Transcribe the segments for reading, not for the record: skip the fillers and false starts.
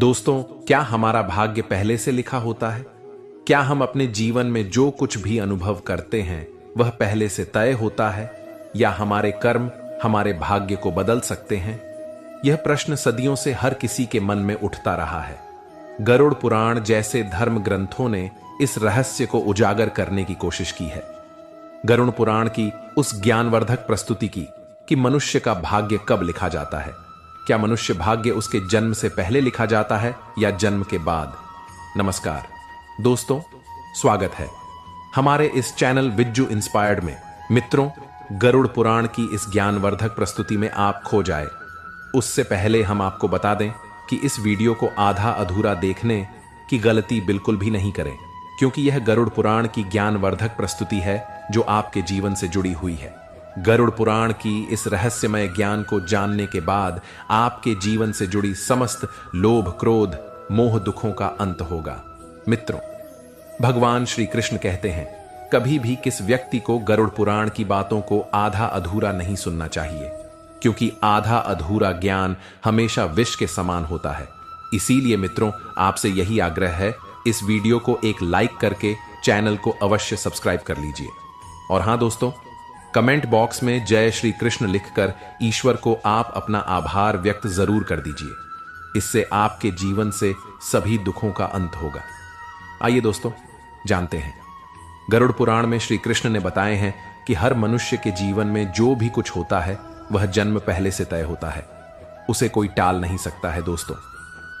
दोस्तों, क्या हमारा भाग्य पहले से लिखा होता है? क्या हम अपने जीवन में जो कुछ भी अनुभव करते हैं वह पहले से तय होता है, या हमारे कर्म हमारे भाग्य को बदल सकते हैं? यह प्रश्न सदियों से हर किसी के मन में उठता रहा है। गरुड़ पुराण जैसे धर्म ग्रंथों ने इस रहस्य को उजागर करने की कोशिश की है। गरुड़ पुराण की उस ज्ञानवर्धक प्रस्तुति की कि मनुष्य का भाग्य कब लिखा जाता है। क्या मनुष्य भाग्य उसके जन्म से पहले लिखा जाता है या जन्म के बाद? नमस्कार दोस्तों, स्वागत है हमारे इस चैनल विज्जू इंस्पायर्ड में। मित्रों, गरुड़ पुराण की इस ज्ञानवर्धक प्रस्तुति में आप खो जाए उससे पहले हम आपको बता दें कि इस वीडियो को आधा अधूरा देखने की गलती बिल्कुल भी नहीं करें, क्योंकि यह गरुड़ पुराण की ज्ञानवर्धक प्रस्तुति है जो आपके जीवन से जुड़ी हुई है। गरुड़ पुराण की इस रहस्यमय ज्ञान को जानने के बाद आपके जीवन से जुड़ी समस्त लोभ, क्रोध, मोह, दुखों का अंत होगा। मित्रों, भगवान श्री कृष्ण कहते हैं, कभी भी किस व्यक्ति को गरुड़ पुराण की बातों को आधा अधूरा नहीं सुनना चाहिए, क्योंकि आधा अधूरा ज्ञान हमेशा विष के समान होता है। इसीलिए मित्रों, आपसे यही आग्रह है, इस वीडियो को एक लाइक करके चैनल को अवश्य सब्सक्राइब कर लीजिए। और हां दोस्तों, कमेंट बॉक्स में जय श्री कृष्ण लिखकर ईश्वर को आप अपना आभार व्यक्त जरूर कर दीजिए। इससे आपके जीवन से सभी दुखों का अंत होगा। आइए दोस्तों, जानते हैं। गरुड़ पुराण में श्री कृष्ण ने बताए हैं कि हर मनुष्य के जीवन में जो भी कुछ होता है वह जन्म पहले से तय होता है, उसे कोई टाल नहीं सकता है। दोस्तों,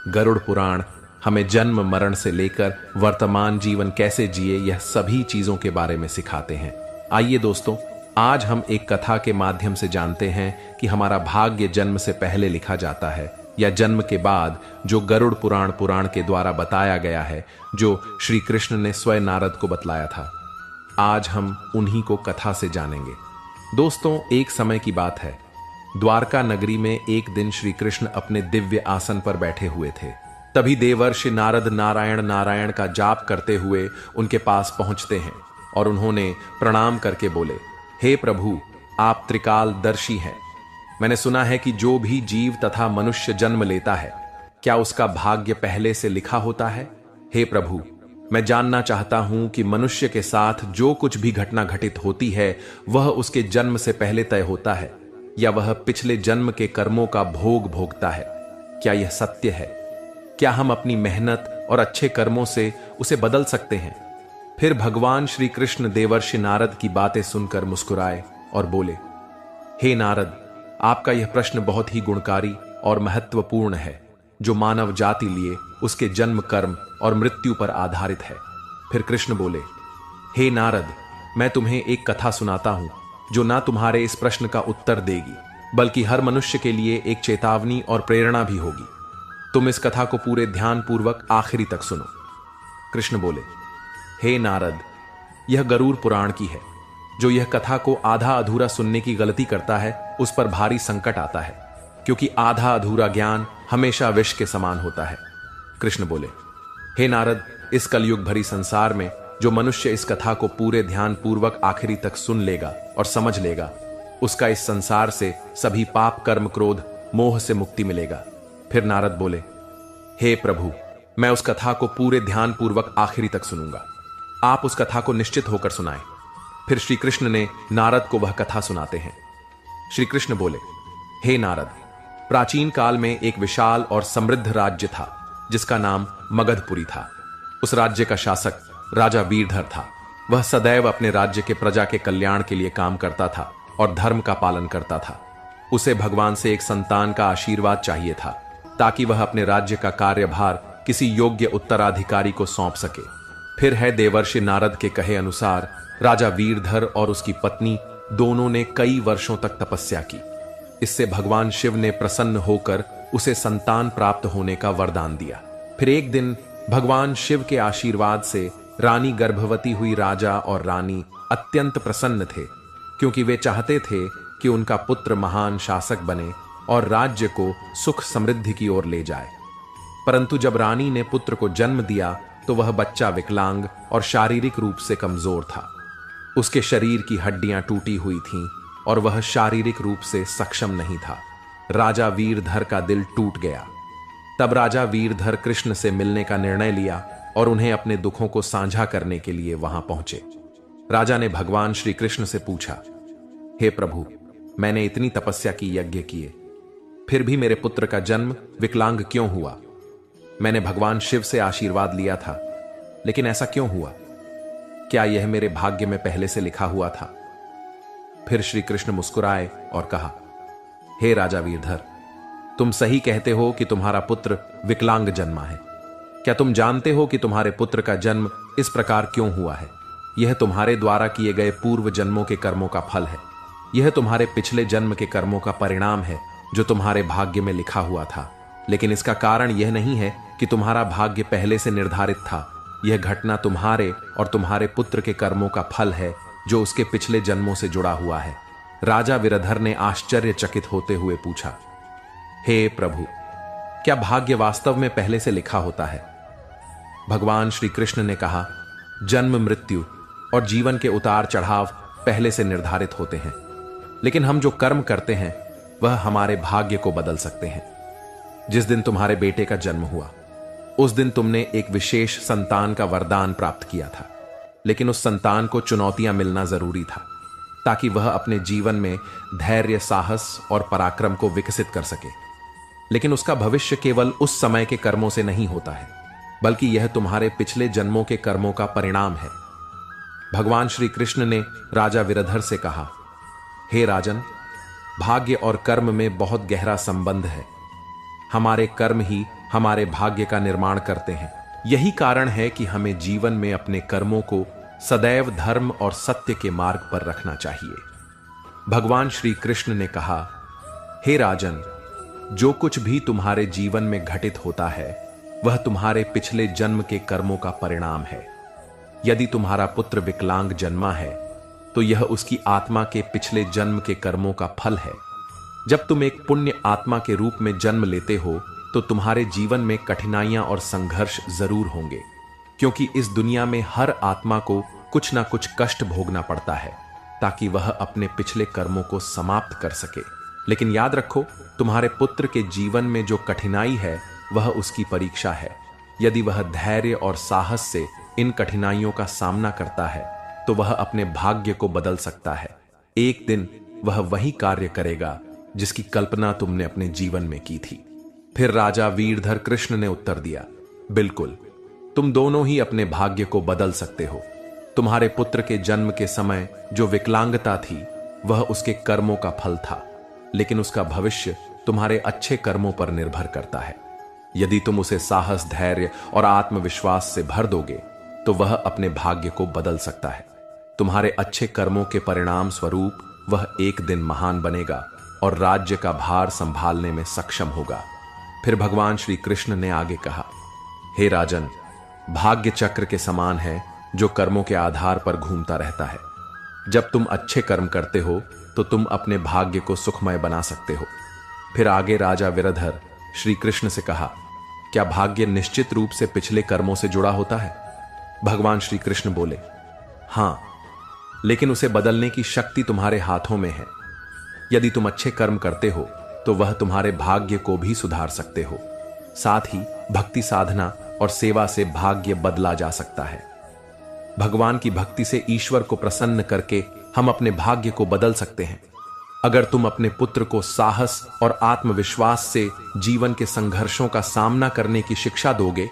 गरुड़ पुराण हमें जन्म मरण से लेकर वर्तमान जीवन कैसे जिए यह सभी चीजों के बारे में सिखाते हैं। आइए दोस्तों, आज हम एक कथा के माध्यम से जानते हैं कि हमारा भाग्य जन्म से पहले लिखा जाता है या जन्म के बाद, जो गरुड़ पुराण के द्वारा बताया गया है, जो श्री कृष्ण ने स्वयं नारद को बतलाया था। आज हम उन्हीं को कथा से जानेंगे। दोस्तों, एक समय की बात है। द्वारका नगरी में एक दिन श्री कृष्ण अपने दिव्य आसन पर बैठे हुए थे। तभी देवर्षि नारद नारायण नारायण का जाप करते हुए उनके पास पहुंचते हैं और उन्होंने प्रणाम करके बोले, हे प्रभु, आप त्रिकालदर्शी हैं। मैंने सुना है कि जो भी जीव तथा मनुष्य जन्म लेता है, क्या उसका भाग्य पहले से लिखा होता है? हे प्रभु, मैं जानना चाहता हूं कि मनुष्य के साथ जो कुछ भी घटना घटित होती है वह उसके जन्म से पहले तय होता है, या वह पिछले जन्म के कर्मों का भोग भोगता है? क्या यह सत्य है? क्या हम अपनी मेहनत और अच्छे कर्मों से उसे बदल सकते हैं? फिर भगवान श्री कृष्ण देवर्षि नारद की बातें सुनकर मुस्कुराए और बोले, हे नारद, आपका यह प्रश्न बहुत ही गुणकारी और महत्वपूर्ण है, जो मानव जाति लिए उसके जन्म, कर्म और मृत्यु पर आधारित है। फिर कृष्ण बोले, हे नारद, मैं तुम्हें एक कथा सुनाता हूं जो ना तुम्हारे इस प्रश्न का उत्तर देगी, बल्कि हर मनुष्य के लिए एक चेतावनी और प्रेरणा भी होगी। तुम इस कथा को पूरे ध्यान पूर्वक आखिरी तक सुनो। कृष्ण बोले, हे नारद, यह गरुड़ पुराण की है। जो यह कथा को आधा अधूरा सुनने की गलती करता है उस पर भारी संकट आता है, क्योंकि आधा अधूरा ज्ञान हमेशा विष के समान होता है। कृष्ण बोले, हे नारद, इस कलयुग भरी संसार में जो मनुष्य इस कथा को पूरे ध्यान पूर्वक आखिरी तक सुन लेगा और समझ लेगा, उसका इस संसार से सभी पाप, कर्म, क्रोध, मोह से मुक्ति मिलेगा। फिर नारद बोले, हे प्रभु, मैं उस कथा को पूरे ध्यान पूर्वक आखिरी तक सुनूंगा। आप उस कथा को निश्चित होकर सुनाएं। फिर श्री कृष्ण ने नारद को वह कथा सुनाते हैं। श्री कृष्ण बोले, हे नारद, प्राचीन काल में एक विशाल और समृद्ध राज्य था जिसका नाम मगधपुरी था। उस राज्य का शासक राजा वीरधर था। वह सदैव अपने राज्य के प्रजा के कल्याण के लिए काम करता था और धर्म का पालन करता था। उसे भगवान से एक संतान का आशीर्वाद चाहिए था, ताकि वह अपने राज्य का कार्यभार किसी योग्य उत्तराधिकारी को सौंप सके। फिर है देवर्षि नारद के कहे अनुसार राजा वीरधर और उसकी पत्नी दोनों ने कई वर्षों तक तपस्या की। इससे भगवान शिव ने प्रसन्न होकर उसे संतान प्राप्त होने का वरदान दिया। फिर एक दिन भगवान शिव के आशीर्वाद से रानी गर्भवती हुई। राजा और रानी अत्यंत प्रसन्न थे, क्योंकि वे चाहते थे कि उनका पुत्र महान शासक बने और राज्य को सुख समृद्धि की ओर ले जाए। परंतु जब रानी ने पुत्र को जन्म दिया तो वह बच्चा विकलांग और शारीरिक रूप से कमजोर था। उसके शरीर की हड्डियां टूटी हुई थीं और वह शारीरिक रूप से सक्षम नहीं था। राजा वीरधर का दिल टूट गया। तब राजा वीरधर कृष्ण से मिलने का निर्णय लिया और उन्हें अपने दुखों को साझा करने के लिए वहां पहुंचे। राजा ने भगवान श्री कृष्ण से पूछा, हे प्रभु, मैंने इतनी तपस्या की, यज्ञ किए, फिर भी मेरे पुत्र का जन्म विकलांग क्यों हुआ? मैंने भगवान शिव से आशीर्वाद लिया था, लेकिन ऐसा क्यों हुआ? क्या यह मेरे भाग्य में पहले से लिखा हुआ था? फिर श्री कृष्ण मुस्कुराए और कहा, हे राजा वीरधर, तुम सही कहते हो कि तुम्हारा पुत्र विकलांग जन्मा है। क्या तुम जानते हो कि तुम्हारे पुत्र का जन्म इस प्रकार क्यों हुआ है? यह तुम्हारे द्वारा किए गए पूर्व जन्मों के कर्मों का फल है। यह तुम्हारे पिछले जन्म के कर्मों का परिणाम है जो तुम्हारे भाग्य में लिखा हुआ था। लेकिन इसका कारण यह नहीं है कि तुम्हारा भाग्य पहले से निर्धारित था। यह घटना तुम्हारे और तुम्हारे पुत्र के कर्मों का फल है जो उसके पिछले जन्मों से जुड़ा हुआ है। राजा वीरधर ने आश्चर्यचकित होते हुए पूछा, हे प्रभु, क्या भाग्य वास्तव में पहले से लिखा होता है? भगवान श्री कृष्ण ने कहा, जन्म, मृत्यु और जीवन के उतार चढ़ाव पहले से निर्धारित होते हैं, लेकिन हम जो कर्म करते हैं वह हमारे भाग्य को बदल सकते हैं। जिस दिन तुम्हारे बेटे का जन्म हुआ, उस दिन तुमने एक विशेष संतान का वरदान प्राप्त किया था, लेकिन उस संतान को चुनौतियां मिलना जरूरी था ताकि वह अपने जीवन में धैर्य, साहस और पराक्रम को विकसित कर सके। लेकिन उसका भविष्य केवल उस समय के कर्मों से नहीं होता है, बल्कि यह तुम्हारे पिछले जन्मों के कर्मों का परिणाम है। भगवान श्री कृष्ण ने राजा वीरधर से कहा, हे राजन, भाग्य और कर्म में बहुत गहरा संबंध है। हमारे कर्म ही हमारे भाग्य का निर्माण करते हैं। यही कारण है कि हमें जीवन में अपने कर्मों को सदैव धर्म और सत्य के मार्ग पर रखना चाहिए। भगवान श्री कृष्ण ने कहा, हे राजन, जो कुछ भी तुम्हारे जीवन में घटित होता है वह तुम्हारे पिछले जन्म के कर्मों का परिणाम है। यदि तुम्हारा पुत्र विकलांग जन्मा है तो यह उसकी आत्मा के पिछले जन्म के कर्मों का फल है। जब तुम एक पुण्य आत्मा के रूप में जन्म लेते हो तो तुम्हारे जीवन में कठिनाइयां और संघर्ष जरूर होंगे, क्योंकि इस दुनिया में हर आत्मा को कुछ ना कुछ कष्ट भोगना पड़ता है ताकि वह अपने पिछले कर्मों को समाप्त कर सके। लेकिन याद रखो, तुम्हारे पुत्र के जीवन में जो कठिनाई है वह उसकी परीक्षा है। यदि वह धैर्य और साहस से इन कठिनाइयों का सामना करता है तो वह अपने भाग्य को बदल सकता है। एक दिन वह वही कार्य करेगा जिसकी कल्पना तुमने अपने जीवन में की थी। फिर राजा वीरधर कृष्ण ने उत्तर दिया, बिल्कुल, तुम दोनों ही अपने भाग्य को बदल सकते हो। तुम्हारे पुत्र के जन्म के समय जो विकलांगता थी वह उसके कर्मों का फल था, लेकिन उसका भविष्य तुम्हारे अच्छे कर्मों पर निर्भर करता है। यदि तुम उसे साहस, धैर्य और आत्मविश्वास से भर दोगे तो वह अपने भाग्य को बदल सकता है। तुम्हारे अच्छे कर्मों के परिणाम स्वरूप वह एक दिन महान बनेगा और राज्य का भार संभालने में सक्षम होगा। फिर भगवान श्री कृष्ण ने आगे कहा, हे राजन, भाग्य चक्र के समान है जो कर्मों के आधार पर घूमता रहता है। जब तुम अच्छे कर्म करते हो तो तुम अपने भाग्य को सुखमय बना सकते हो। फिर आगे राजा वीरधर श्री कृष्ण से कहा, क्या भाग्य निश्चित रूप से पिछले कर्मों से जुड़ा होता है? भगवान श्री कृष्ण बोले, हां, लेकिन उसे बदलने की शक्ति तुम्हारे हाथों में है। यदि तुम अच्छे कर्म करते हो तो वह तुम्हारे भाग्य को भी सुधार सकते हो। साथ ही भक्ति साधना और सेवा से भाग्य बदला जा सकता है। भगवान की भक्ति से ईश्वर को प्रसन्न करके हम अपने भाग्य को बदल सकते हैं। अगर तुम अपने पुत्र को साहस और आत्मविश्वास से जीवन के संघर्षों का सामना करने की शिक्षा दोगे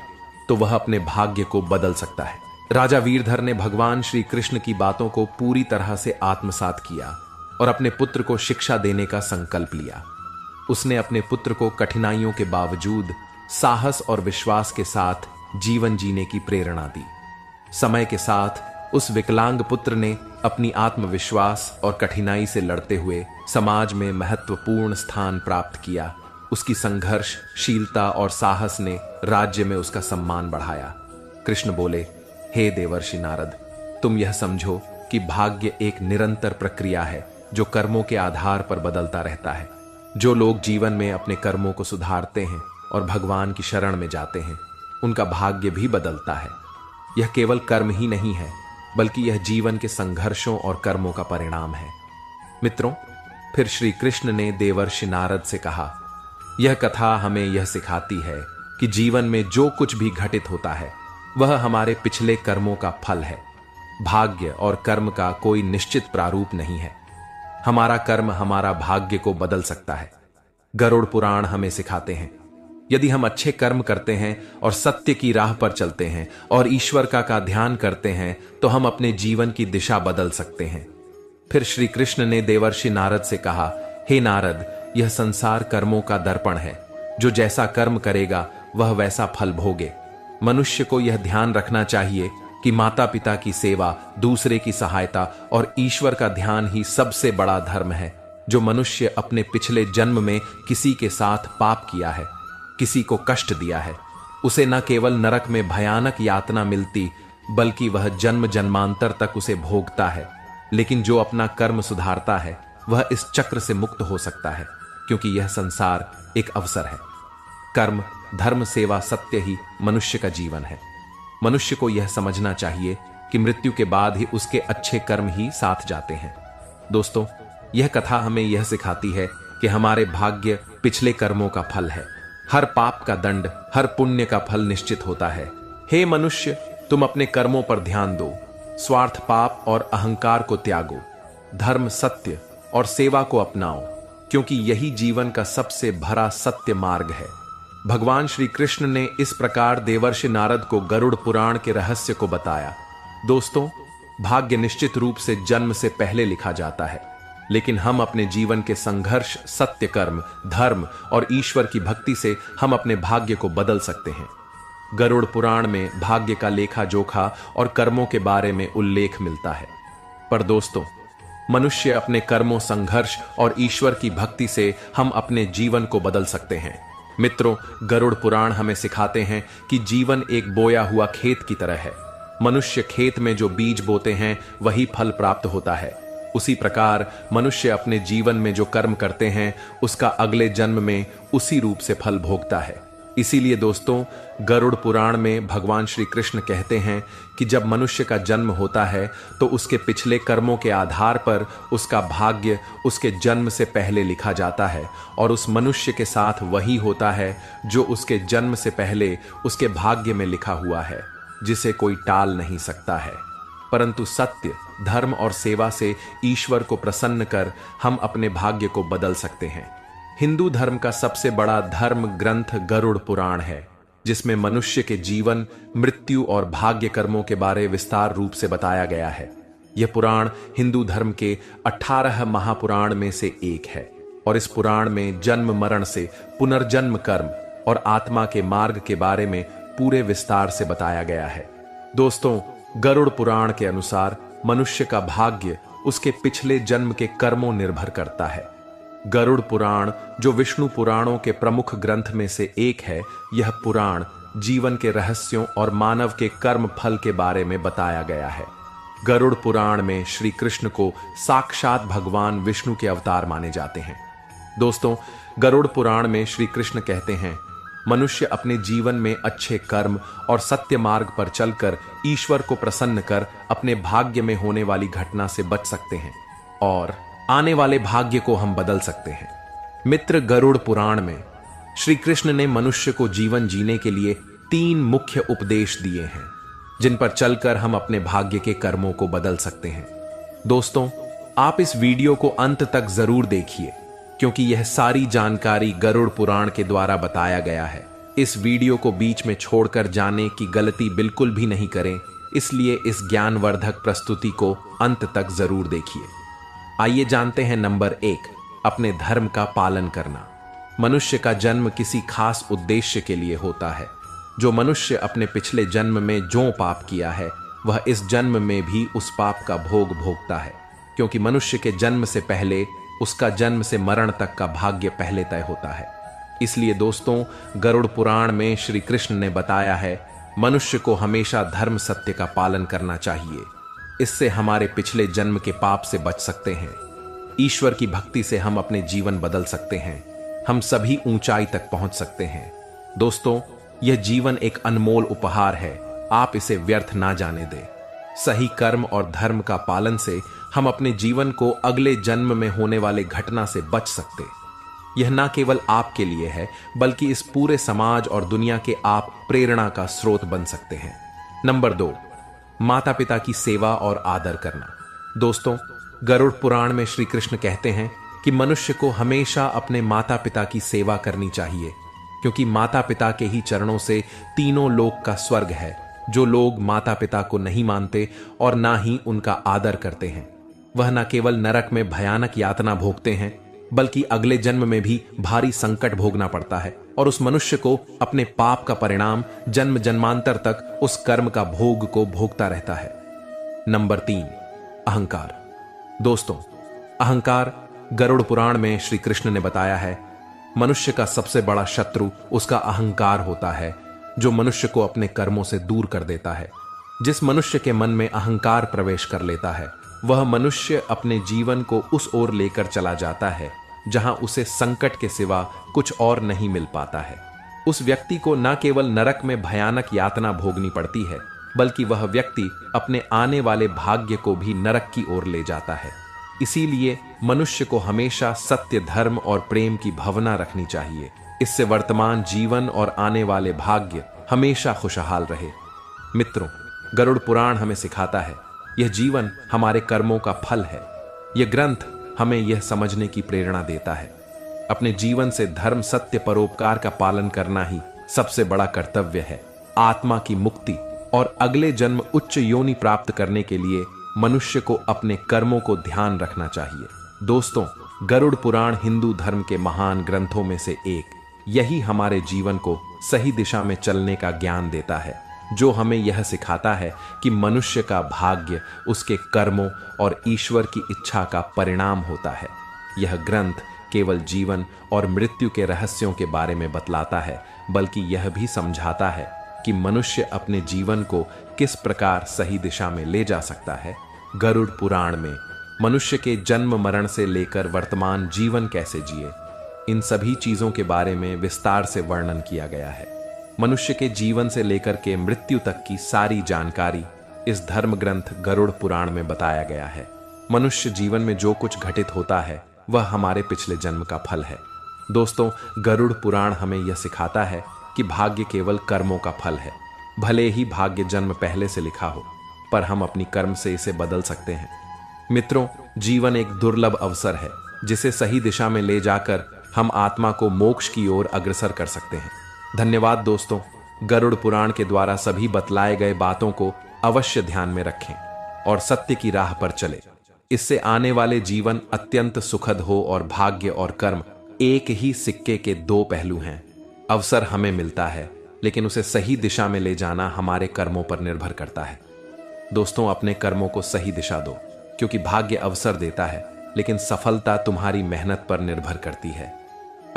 तो वह अपने भाग्य को बदल सकता है। राजा वीरधर ने भगवान श्री कृष्ण की बातों को पूरी तरह से आत्मसात किया और अपने पुत्र को शिक्षा देने का संकल्प लिया। उसने अपने पुत्र को कठिनाइयों के बावजूद साहस और विश्वास के साथ जीवन जीने की प्रेरणा दी। समय के साथ उस विकलांग पुत्र ने अपनी आत्मविश्वास और कठिनाई से लड़ते हुए समाज में महत्वपूर्ण स्थान प्राप्त किया। उसकी संघर्षशीलता और साहस ने राज्य में उसका सम्मान बढ़ाया। कृष्ण बोले, हे देवर्षि नारद, तुम यह समझो कि भाग्य एक निरंतर प्रक्रिया है जो कर्मों के आधार पर बदलता रहता है। जो लोग जीवन में अपने कर्मों को सुधारते हैं और भगवान की शरण में जाते हैं, उनका भाग्य भी बदलता है। यह केवल कर्म ही नहीं है, बल्कि यह जीवन के संघर्षों और कर्मों का परिणाम है। मित्रों, फिर श्री कृष्ण ने देवर्षि नारद से कहा, यह कथा हमें यह सिखाती है कि जीवन में जो कुछ भी घटित होता है वह हमारे पिछले कर्मों का फल है। भाग्य और कर्म का कोई निश्चित प्रारूप नहीं है। हमारा कर्म हमारा भाग्य को बदल सकता है। गरुड़ पुराण हमें सिखाते हैं, यदि हम अच्छे कर्म करते हैं और सत्य की राह पर चलते हैं और ईश्वर का ध्यान करते हैं तो हम अपने जीवन की दिशा बदल सकते हैं। फिर श्री कृष्ण ने देवर्षि नारद से कहा, हे नारद, यह संसार कर्मों का दर्पण है। जो जैसा कर्म करेगा वह वैसा फल भोगे। मनुष्य को यह ध्यान रखना चाहिए कि माता पिता की सेवा, दूसरे की सहायता और ईश्वर का ध्यान ही सबसे बड़ा धर्म है। जो मनुष्य अपने पिछले जन्म में किसी के साथ पाप किया है, किसी को कष्ट दिया है, उसे न केवल नरक में भयानक यातना मिलती बल्कि वह जन्म जन्मांतर तक उसे भोगता है। लेकिन जो अपना कर्म सुधारता है वह इस चक्र से मुक्त हो सकता है, क्योंकि यह संसार एक अवसर है। कर्म, धर्म, सेवा, सत्य ही मनुष्य का जीवन है। मनुष्य को यह समझना चाहिए कि मृत्यु के बाद ही उसके अच्छे कर्म ही साथ जाते हैं। दोस्तों, यह कथा हमें यह सिखाती है कि हमारे भाग्य पिछले कर्मों का फल है। हर पाप का दंड, हर पुण्य का फल निश्चित होता है। हे मनुष्य, तुम अपने कर्मों पर ध्यान दो। स्वार्थ, पाप और अहंकार को त्यागो। धर्म, सत्य और सेवा को अपनाओ, क्योंकि यही जीवन का सबसे भरा सत्य मार्ग है। भगवान श्री कृष्ण ने इस प्रकार देवर्षि नारद को गरुड़ पुराण के रहस्य को बताया। दोस्तों, भाग्य निश्चित रूप से जन्म से पहले लिखा जाता है, लेकिन हम अपने जीवन के संघर्ष, सत्य कर्म, धर्म और ईश्वर की भक्ति से हम अपने भाग्य को बदल सकते हैं। गरुड़ पुराण में भाग्य का लेखा जोखा और कर्मों के बारे में उल्लेख मिलता है। पर दोस्तों, मनुष्य अपने कर्मों, संघर्ष और ईश्वर की भक्ति से हम अपने जीवन को बदल सकते हैं। मित्रों, गरुड़ पुराण हमें सिखाते हैं कि जीवन एक बोया हुआ खेत की तरह है। मनुष्य खेत में जो बीज बोते हैं वही फल प्राप्त होता है। उसी प्रकार मनुष्य अपने जीवन में जो कर्म करते हैं उसका अगले जन्म में उसी रूप से फल भोगता है। इसीलिए दोस्तों, गरुड़ पुराण में भगवान श्री कृष्ण कहते हैं कि जब मनुष्य का जन्म होता है तो उसके पिछले कर्मों के आधार पर उसका भाग्य उसके जन्म से पहले लिखा जाता है और उस मनुष्य के साथ वही होता है जो उसके जन्म से पहले उसके भाग्य में लिखा हुआ है, जिसे कोई टाल नहीं सकता है। परंतु सत्य, धर्म और सेवा से ईश्वर को प्रसन्न कर हम अपने भाग्य को बदल सकते हैं। हिंदू धर्म का सबसे बड़ा धर्म ग्रंथ गरुड़ पुराण है, जिसमें मनुष्य के जीवन, मृत्यु और भाग्य कर्मों के बारे विस्तार रूप से बताया गया है। यह पुराण हिंदू धर्म के 18 महापुराण में से एक है और इस पुराण में जन्म मरण से पुनर्जन्म, कर्म और आत्मा के मार्ग के बारे में पूरे विस्तार से बताया गया है। दोस्तों, गरुड़ पुराण के अनुसार मनुष्य का भाग्य उसके पिछले जन्म के कर्मों निर्भर करता है। गरुड़ पुराण, जो विष्णु पुराणों के प्रमुख ग्रंथ में से एक है, यह पुराण जीवन के रहस्यों और मानव के कर्म फल के बारे में बताया गया है। गरुड़ पुराण में श्री कृष्ण को साक्षात भगवान विष्णु के अवतार माने जाते हैं। दोस्तों, गरुड़ पुराण में श्री कृष्ण कहते हैं, मनुष्य अपने जीवन में अच्छे कर्म और सत्य मार्ग पर चलकर ईश्वर को प्रसन्न कर अपने भाग्य में होने वाली घटना से बच सकते हैं और आने वाले भाग्य को हम बदल सकते हैं। मित्र, गरुड़ पुराण में श्री कृष्ण ने मनुष्य को जीवन जीने के लिए 3 मुख्य उपदेश दिए हैं, जिन पर चलकर हम अपने भाग्य के कर्मों को बदल सकते हैं। दोस्तों, आप इस वीडियो को अंत तक जरूर देखिए, क्योंकि यह सारी जानकारी गरुड़ पुराण के द्वारा बताया गया है। इस वीडियो को बीच में छोड़कर जाने की गलती बिल्कुल भी नहीं करें, इसलिए इस ज्ञानवर्धक प्रस्तुति को अंत तक जरूर देखिए। आइए जानते हैं नंबर 1, अपने धर्म का पालन करना। मनुष्य का जन्म किसी खास उद्देश्य के लिए होता है। जो मनुष्य अपने पिछले जन्म में जो पाप किया है वह इस जन्म में भी उस पाप का भोग भोगता है, क्योंकि मनुष्य के जन्म से पहले उसका जन्म से मरण तक का भाग्य पहले तय होता है। इसलिए दोस्तों, गरुड़ पुराण में श्री कृष्ण ने बताया है, मनुष्य को हमेशा धर्म, सत्य का पालन करना चाहिए। इससे हमारे पिछले जन्म के पाप से बच सकते हैं। ईश्वर की भक्ति से हम अपने जीवन बदल सकते हैं। हम सभी ऊंचाई तक पहुंच सकते हैं। दोस्तों, यह जीवन एक अनमोल उपहार है, आप इसे व्यर्थ ना जाने दें। सही कर्म और धर्म का पालन से हम अपने जीवन को अगले जन्म में होने वाले घटना से बच सकते। यह ना केवल आपके लिए है, बल्कि इस पूरे समाज और दुनिया के आप प्रेरणा का स्रोत बन सकते हैं। नंबर 2, माता पिता की सेवा और आदर करना। दोस्तों, गरुड़ पुराण में श्री कृष्ण कहते हैं कि मनुष्य को हमेशा अपने माता पिता की सेवा करनी चाहिए, क्योंकि माता पिता के ही चरणों से तीनों लोक का स्वर्ग है। जो लोग माता पिता को नहीं मानते और ना ही उनका आदर करते हैं, वह न केवल नरक में भयानक यातना भोगते हैं, बल्कि अगले जन्म में भी भारी संकट भोगना पड़ता है और उस मनुष्य को अपने पाप का परिणाम जन्म जन्मांतर तक उस कर्म का भोग को भोगता रहता है। नंबर 3, अहंकार। दोस्तों, अहंकार गरुड़ पुराण में श्री कृष्ण ने बताया है, मनुष्य का सबसे बड़ा शत्रु उसका अहंकार होता है, जो मनुष्य को अपने कर्मों से दूर कर देता है। जिस मनुष्य के मन में अहंकार प्रवेश कर लेता है, वह मनुष्य अपने जीवन को उस ओर लेकर चला जाता है जहां उसे संकट के सिवा कुछ और नहीं मिल पाता है। उस व्यक्ति को न केवल नरक में भयानक यातना भोगनी पड़ती है, बल्कि वह व्यक्ति अपने आने वाले भाग्य को भी नरक की ओर ले जाता है। इसीलिए मनुष्य को हमेशा सत्य, धर्म और प्रेम की भावना रखनी चाहिए। इससे वर्तमान जीवन और आने वाले भाग्य हमेशा खुशहाल रहे। मित्रों, गरुड़ पुराण हमें सिखाता है, यह जीवन हमारे कर्मों का फल है। यह ग्रंथ हमें यह समझने की प्रेरणा देता है, अपने जीवन से धर्म, सत्य, परोपकार का पालन करना ही सबसे बड़ा कर्तव्य है। आत्मा की मुक्ति और अगले जन्म उच्च योनि प्राप्त करने के लिए मनुष्य को अपने कर्मों को ध्यान रखना चाहिए। दोस्तों, गरुड़ पुराण हिंदू धर्म के महान ग्रंथों में से एक। यही हमारे जीवन को सही दिशा में चलने का ज्ञान देता है, जो हमें यह सिखाता है कि मनुष्य का भाग्य उसके कर्मों और ईश्वर की इच्छा का परिणाम होता है। यह ग्रंथ केवल जीवन और मृत्यु के रहस्यों के बारे में बतलाता है, बल्कि यह भी समझाता है कि मनुष्य अपने जीवन को किस प्रकार सही दिशा में ले जा सकता है। गरुड़ पुराण में मनुष्य के जन्म मरण से लेकर वर्तमान जीवन कैसे जिए, इन सभी चीजों के बारे में विस्तार से वर्णन किया गया है। मनुष्य के जीवन से लेकर के मृत्यु तक की सारी जानकारी इस धर्म ग्रंथ गरुड़ पुराण में बताया गया है। मनुष्य जीवन में जो कुछ घटित होता है, वह हमारे पिछले जन्म का फल है। दोस्तों, गरुड़ पुराण हमें यह सिखाता है कि भाग्य केवल कर्मों का फल है। भले ही भाग्य जन्म पहले से लिखा हो, पर हम अपनी कर्म से इसे बदल सकते हैं। मित्रों, जीवन एक दुर्लभ अवसर है, जिसे सही दिशा में ले जाकर हम आत्मा को मोक्ष की ओर अग्रसर कर सकते हैं। धन्यवाद दोस्तों। गरुड़ पुराण के द्वारा सभी बतलाए गए बातों को अवश्य ध्यान में रखें और सत्य की राह पर चले। इससे आने वाले जीवन अत्यंत सुखद हो और भाग्य और कर्म एक ही सिक्के के दो पहलू हैं। अवसर हमें मिलता है, लेकिन उसे सही दिशा में ले जाना हमारे कर्मों पर निर्भर करता है। दोस्तों, अपने कर्मों को सही दिशा दो, क्योंकि भाग्य अवसर देता है, लेकिन सफलता तुम्हारी मेहनत पर निर्भर करती है।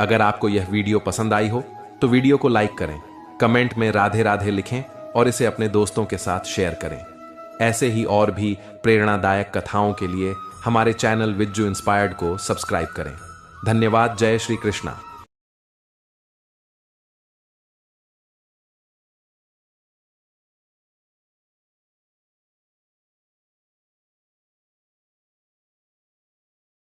अगर आपको यह वीडियो पसंद आई हो तो वीडियो को लाइक करें, कमेंट में राधे राधे लिखें और इसे अपने दोस्तों के साथ शेयर करें। ऐसे ही और भी प्रेरणादायक कथाओं के लिए हमारे चैनल विज्जू इंस्पायर्ड को सब्सक्राइब करें। धन्यवाद। जय श्री कृष्णा।